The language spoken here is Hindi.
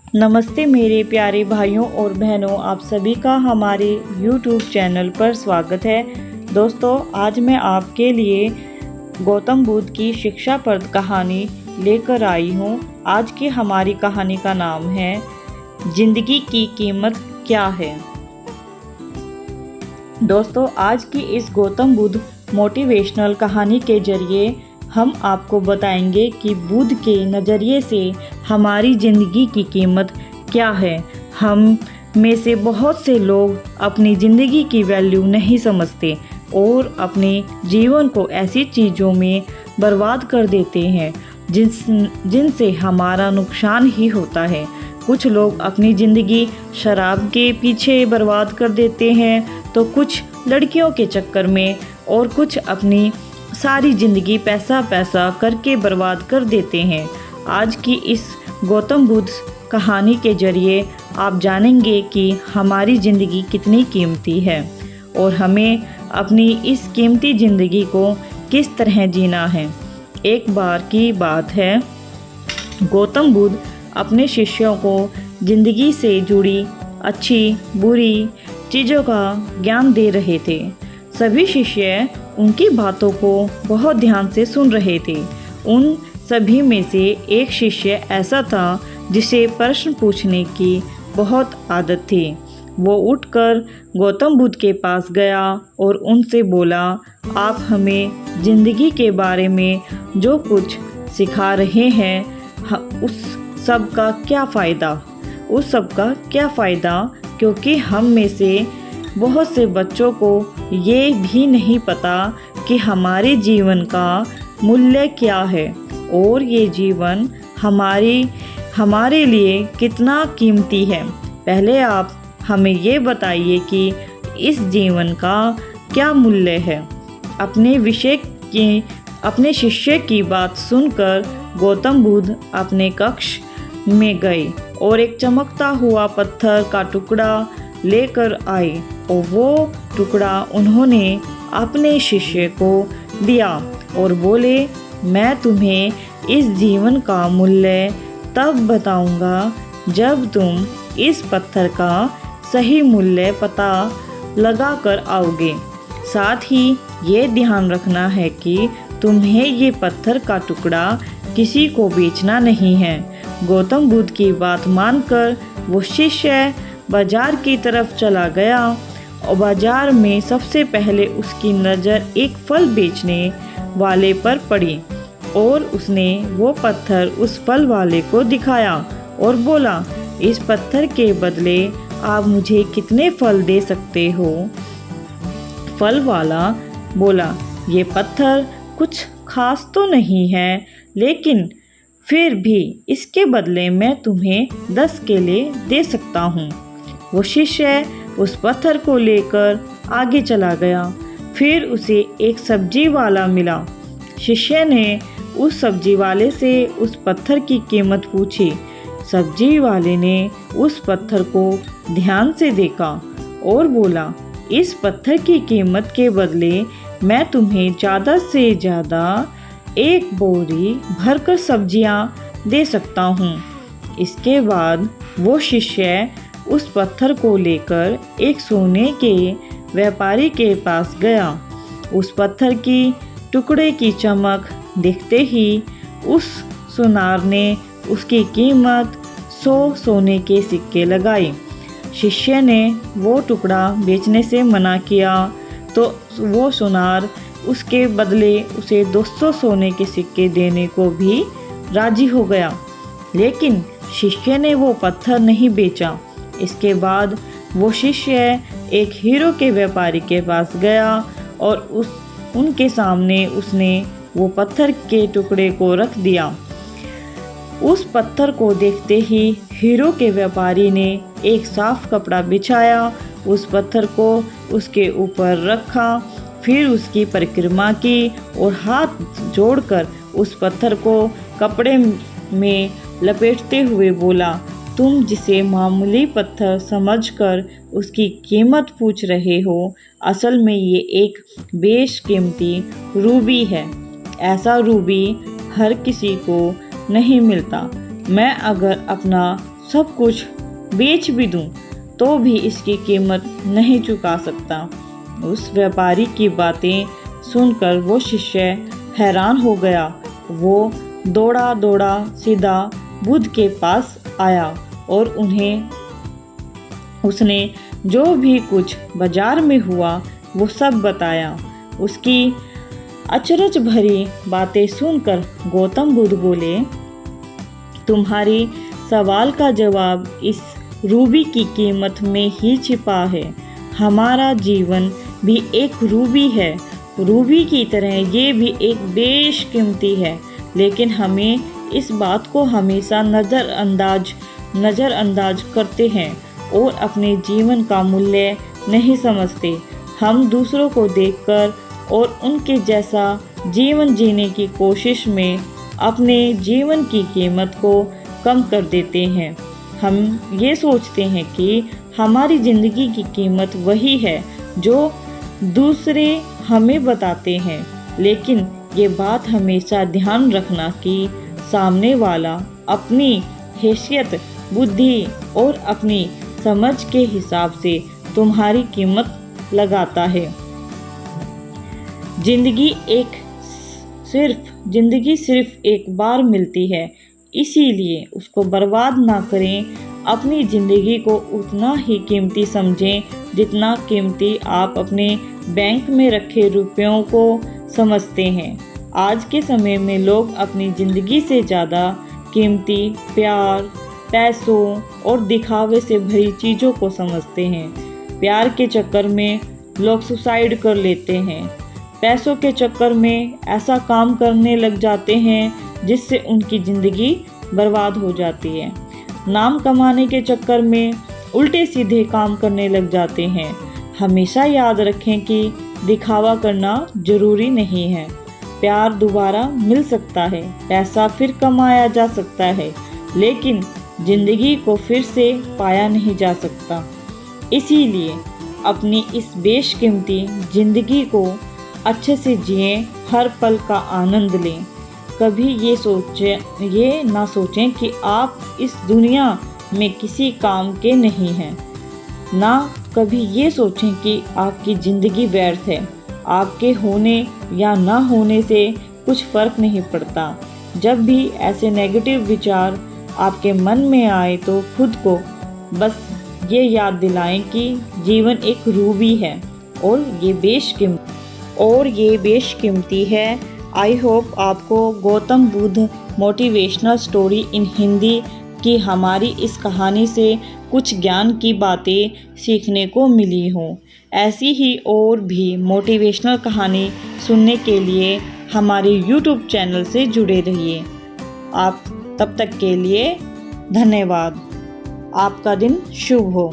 नमस्ते मेरे प्यारे भाइयों और बहनों, आप सभी का हमारे YouTube चैनल पर स्वागत है। दोस्तों, आज मैं आपके लिए गौतम बुद्ध की शिक्षाप्रद कहानी लेकर आई हूँ। आज की हमारी कहानी का नाम है जिंदगी की कीमत क्या है। दोस्तों, आज की इस गौतम बुद्ध मोटिवेशनल कहानी के जरिए हम आपको बताएंगे कि बुद्ध के नज़रिए से हमारी ज़िंदगी की कीमत क्या है। हम में से बहुत से लोग अपनी ज़िंदगी की वैल्यू नहीं समझते और अपने जीवन को ऐसी चीज़ों में बर्बाद कर देते हैं जिनसे हमारा नुकसान ही होता है। कुछ लोग अपनी ज़िंदगी शराब के पीछे बर्बाद कर देते हैं, तो कुछ लड़कियों के चक्कर में और कुछ अपनी सारी ज़िंदगी पैसा करके बर्बाद कर देते हैं। आज की इस गौतम बुद्ध कहानी के जरिए आप जानेंगे कि हमारी ज़िंदगी कितनी कीमती है और हमें अपनी इस कीमती ज़िंदगी को किस तरह जीना है। एक बार की बात है, गौतम बुद्ध अपने शिष्यों को ज़िंदगी से जुड़ी अच्छी बुरी चीज़ों का ज्ञान दे रहे थे। सभी शिष्य उनकी बातों को बहुत ध्यान से सुन रहे थे। उन सभी में से एक शिष्य ऐसा था जिसे प्रश्न पूछने की बहुत आदत थी। वो उठकर गौतम बुद्ध के पास गया और उनसे बोला, आप हमें ज़िंदगी के बारे में जो कुछ सिखा रहे हैं उस सब का क्या फ़ायदा, क्योंकि हम में से बहुत से बच्चों को ये भी नहीं पता कि हमारे जीवन का मूल्य क्या है और ये जीवन हमारे लिए कितना कीमती है। पहले आप हमें ये बताइए कि इस जीवन का क्या मूल्य है। अपने शिष्य की बात सुनकर गौतम बुद्ध अपने कक्ष में गए और एक चमकता हुआ पत्थर का टुकड़ा लेकर आए और वो टुकड़ा उन्होंने अपने शिष्य को दिया और बोले, मैं तुम्हें इस जीवन का मूल्य तब बताऊंगा जब तुम इस पत्थर का सही मूल्य पता लगा कर आओगे। साथ ही ये ध्यान रखना है कि तुम्हें ये पत्थर का टुकड़ा किसी को बेचना नहीं है। गौतम बुद्ध की बात मानकर वो शिष्य बाजार की तरफ चला गया और बाजार में सबसे पहले उसकी नज़र एक फल बेचने वाले पर पड़ी और उसने वो पत्थर उस फल वाले को दिखाया और बोला, इस पत्थर के बदले आप मुझे कितने फल दे सकते हो। फल वाला बोला, ये पत्थर कुछ खास तो नहीं है, लेकिन फिर भी इसके बदले मैं तुम्हें 10 केले दे सकता हूँ। वो शिष्य उस पत्थर को लेकर आगे चला गया। फिर उसे एक सब्जी वाला मिला। शिष्य ने उस सब्जी वाले से उस पत्थर की कीमत पूछी। सब्जी वाले ने उस पत्थर को ध्यान से देखा और बोला, इस पत्थर की कीमत के बदले मैं तुम्हें ज़्यादा से ज़्यादा एक बोरी भरकर सब्जियां दे सकता हूँ। इसके बाद वो शिष्य उस पत्थर को लेकर एक सोने के व्यापारी के पास गया। उस पत्थर की टुकड़े की चमक देखते ही उस सुनार ने उसकी कीमत 100 सोने के सिक्के लगाए। शिष्य ने वो टुकड़ा बेचने से मना किया तो वो सुनार उसके बदले उसे 200 सोने के सिक्के देने को भी राजी हो गया, लेकिन शिष्य ने वो पत्थर नहीं बेचा। इसके बाद वो शिष्य एक हीरो के व्यापारी के पास गया और उनके सामने उसने वो पत्थर के टुकड़े को रख दिया। उस पत्थर को देखते ही हीरो के व्यापारी ने एक साफ कपड़ा बिछाया, उस पत्थर को उसके ऊपर रखा, फिर उसकी परिक्रमा की और हाथ जोड़कर उस पत्थर को कपड़े में लपेटते हुए बोला, तुम जिसे मामूली पत्थर समझकर उसकी कीमत पूछ रहे हो, असल में ये एक बेशकीमती रूबी है। ऐसा रूबी हर किसी को नहीं मिलता। मैं अगर अपना सब कुछ बेच भी दूं तो भी इसकी कीमत नहीं चुका सकता। उस व्यापारी की बातें सुनकर वो शिष्य हैरान हो गया। वो दौड़ा दौड़ा सीधा बुद्ध के पास आया और उसने जो भी कुछ बाजार में हुआ वो सब बताया। उसकी अचरज भरी बातें सुनकर गौतम बुद्ध बोले, तुम्हारी सवाल का जवाब इस रूबी की कीमत में ही छिपा है। हमारा जीवन भी एक रूबी है। रूबी की तरह ये भी एक बेशकीमती है, लेकिन हमें इस बात को हमेशा नज़रअंदाज करते हैं और अपने जीवन का मूल्य नहीं समझते। हम दूसरों को देखकर और उनके जैसा जीवन जीने की कोशिश में अपने जीवन की कीमत को कम कर देते हैं। हम ये सोचते हैं कि हमारी ज़िंदगी की कीमत वही है जो दूसरे हमें बताते हैं, लेकिन ये बात हमेशा ध्यान रखना कि सामने वाला अपनी हैसियत, बुद्धि और अपनी समझ के हिसाब से तुम्हारी कीमत लगाता है। जिंदगी सिर्फ एक बार मिलती है, इसीलिए उसको बर्बाद ना करें। अपनी ज़िंदगी को उतना ही कीमती समझें जितना कीमती आप अपने बैंक में रखे रुपयों को समझते हैं। आज के समय में लोग अपनी ज़िंदगी से ज़्यादा कीमती प्यार, पैसों और दिखावे से भरी चीज़ों को समझते हैं। प्यार के चक्कर में लोग सुसाइड कर लेते हैं। पैसों के चक्कर में ऐसा काम करने लग जाते हैं जिससे उनकी ज़िंदगी बर्बाद हो जाती है। नाम कमाने के चक्कर में उल्टे सीधे काम करने लग जाते हैं। हमेशा याद रखें कि दिखावा करना ज़रूरी नहीं है। प्यार दोबारा मिल सकता है, पैसा फिर कमाया जा सकता है, लेकिन ज़िंदगी को फिर से पाया नहीं जा सकता। इसीलिए अपनी इस बेशकीमती ज़िंदगी को अच्छे से जिएं, हर पल का आनंद लें। कभी ये ना सोचें कि आप इस दुनिया में किसी काम के नहीं हैं। ना कभी ये सोचें कि आपकी ज़िंदगी व्यर्थ है। आपके होने या ना होने से कुछ फ़र्क नहीं पड़ता। जब भी ऐसे नेगेटिव विचार आपके मन में आए तो खुद को बस ये याद दिलाएं कि जीवन एक रूबी है और ये बेशकीमती है। आई होप आपको Gautam Buddha motivational story in Hindi की हमारी इस कहानी से कुछ ज्ञान की बातें सीखने को मिली हों। ऐसी ही और भी मोटिवेशनल कहानी सुनने के लिए हमारे YouTube चैनल से जुड़े रहिए। आप तब तक के लिए धन्यवाद। आपका दिन शुभ हो।